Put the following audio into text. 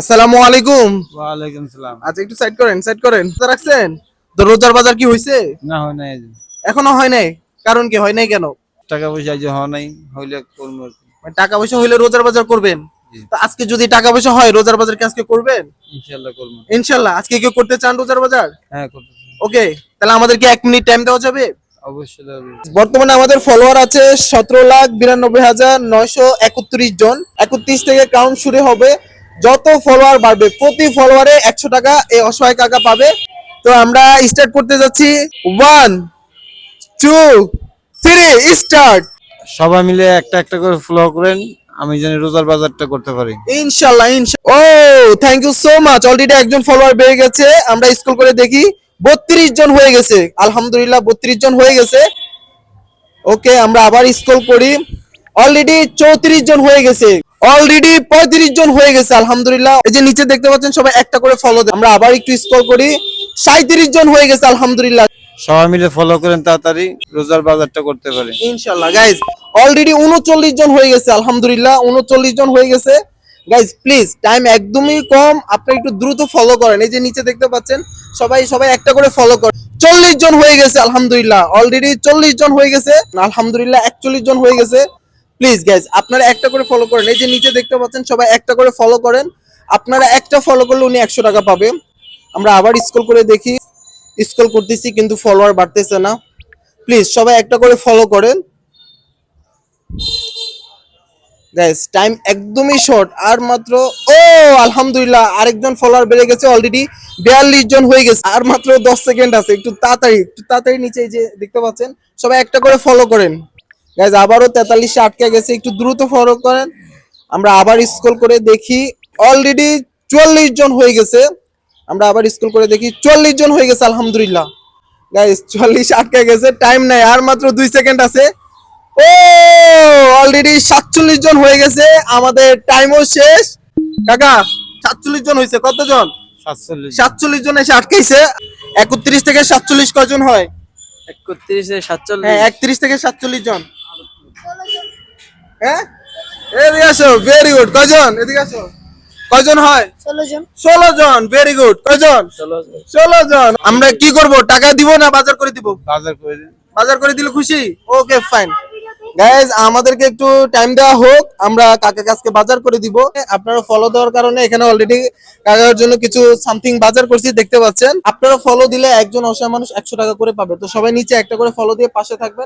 আসসালামু আলাইকুম। ওয়ালাইকুম সালাম। আচ্ছা একটু সাইড করেন রাখছেন তো। রোজার বাজার কি হয়েছে? না হয় নাই, এখনো হয় নাই। কারণ কি হয় নাই কেন? টাকা পয়সা যে হওয়া নাই, হইলে করবো আর কি। মানে টাকা পয়সা হইলে রোজার বাজার করবেন। জি। তো আজকে যদি টাকা পয়সা হয় রোজার বাজার কি আজকে করবেন? ইনশাল্লাহ করবো। ইনশাল্লাহ। আজকে কেউ করতে চান রোজার বাজার? হ্যাঁ করতেছি। ওকে, তাহলে আমাদেরকে 1 মিনিট টাইম দেওয়া যাবে? অবশ্যই দেব। বর্তমানে আমাদের ফলোয়ার আছে 17,92,931 জন। 31 থেকে কাউন্ট শুরু হবে। যত ফলোয়ার বাড়বে প্রতি ফলোয়ারে 100 টাকা এই অসহায় কাকা পাবে। তো আমরা স্টার্ট করতে যাচ্ছি। 1 2 3 স্টার্ট। সবাই মিলে একটা একটা করে ফলো করেন, আমি যেন রোজার বাজারটা করতে পারি। ইনশাআল্লাহ ইনশাআল্লাহ। ও thank you so much. Already একজন ফলোয়ার বেড়ে গেছে। আমরা স্ক্রল করে দেখি 32 জন হয়ে গেছে। আলহামদুলিল্লাহ 32 জন হয়ে গেছে। ওকে, আমরা আবার স্ক্রল করি। অলরেডি 34 জন হয়ে গেছে। অলরেডি 35 জন হয়ে গেছে। আলহামদুলিল্লাহ। এই যে নিচে দেখতে পাচ্ছেন সবাই একটা করে ফলো দেন। আমরা আবার একটু স্ক্রল করি। 37 জন হয়ে গেছে। আলহামদুলিল্লাহ। সবাই মিলে ফলো করেন, তাড়াতাড়ি রোজার বাজারটা করতে পারি ইনশাআল্লাহ গাইজ। অলরেডি 39 জন হয়ে গেছে। আলহামদুলিল্লাহ 39 জন হয়ে গেছে। গাইজ প্লিজ, টাইম একদমই কম, আপনি একটু দ্রুত ফলো করেন। এই যে নিচে দেখতে পাচ্ছেন সবাই সবাই একটা করে ফলো করেন। 40 জন হয়ে গেছে। আলহামদুলিল্লাহ অলরেডি 40 জন হয়ে গেছে। আলহামদুলিল্লাহ 41 জন হয়ে গেছে। প্লিজ গাইজ আপনারা একটা করে ফলো করেন। এই যে নিচে দেখতে পাচ্ছেন সবাই একটা করে ফলো করেন। আপনারা একটা ফলো করলে উনি 100 টাকা পাবে। আমরা আবার স্ক্রল করে দেখি। স্ক্রল করতেছি কিন্তু ফলোয়ার বাড়তেছে না। প্লিজ সবাই একটা করে ফলো করেন। গাইস টাইম একদমই শর্ট, আর মাত্র ও আলহামদুলিল্লাহ আরেকজন ফলোয়ার বেড়ে গেছে। অলরেডি 42 জন হয়ে গেছে। আর মাত্র 10 সেকেন্ড আছে। একটু তাড়াতাড়ি নিচে এই যে দেখতে পাচ্ছেন সবাই একটা করে ফলো করেন। গাইস আবারও 43 আটকে গেছে, একটু দ্রুত ফলো করেন। আমরা আবার স্ক্রল করে দেখি অলরেডি 44 জন হয়ে গেছে। আমরা আবার স্ক্রল করে দেখি 44 জন হয়ে গেছে। আলহামদুলিল্লাহ গাইস 44 আটকে গেছে। টাইম নাই, আর মাত্র 2 সেকেন্ড আছে। ও অলরেডি 47 জন হয়ে গেছে। আমাদের টাইমও শেষ। কাকা 47 জন হয়েছে। কতজন? 47। 47 জন এসে আটকাইছে। 31 থেকে 47 কজন হয়? 31 এ 47। হ্যাঁ 31 থেকে 47 জন। হ্যাঁ এদিকে আসো। Very good. কজন? এদিকে আসো। কজন হয়? 16 জন। 16 জন। Very good. কজন? 16 জন। আমরা কি করব? টাকা দিব না বাজার করে দিব? বাজার করে দিন। বাজার করে দিলে খুশি? Okay fine. গাইজ আমাদেরকে একটু টাইম দেওয়া হোক, আমরা কাকাকে আজকে বাজার করে দিব। আপনারা ফলো দেওয়ার কারণে এখানে অলরেডি কাকার জন্য কিছু সামথিং বাজার করছি দেখতে পাচ্ছেন। আপনারা ফলো দিলে একজন অসহায় মানুষ 100 টাকা করে পাবে। তো সবাই নিচে একটা করে ফলো দিয়ে পাশে থাকবেন।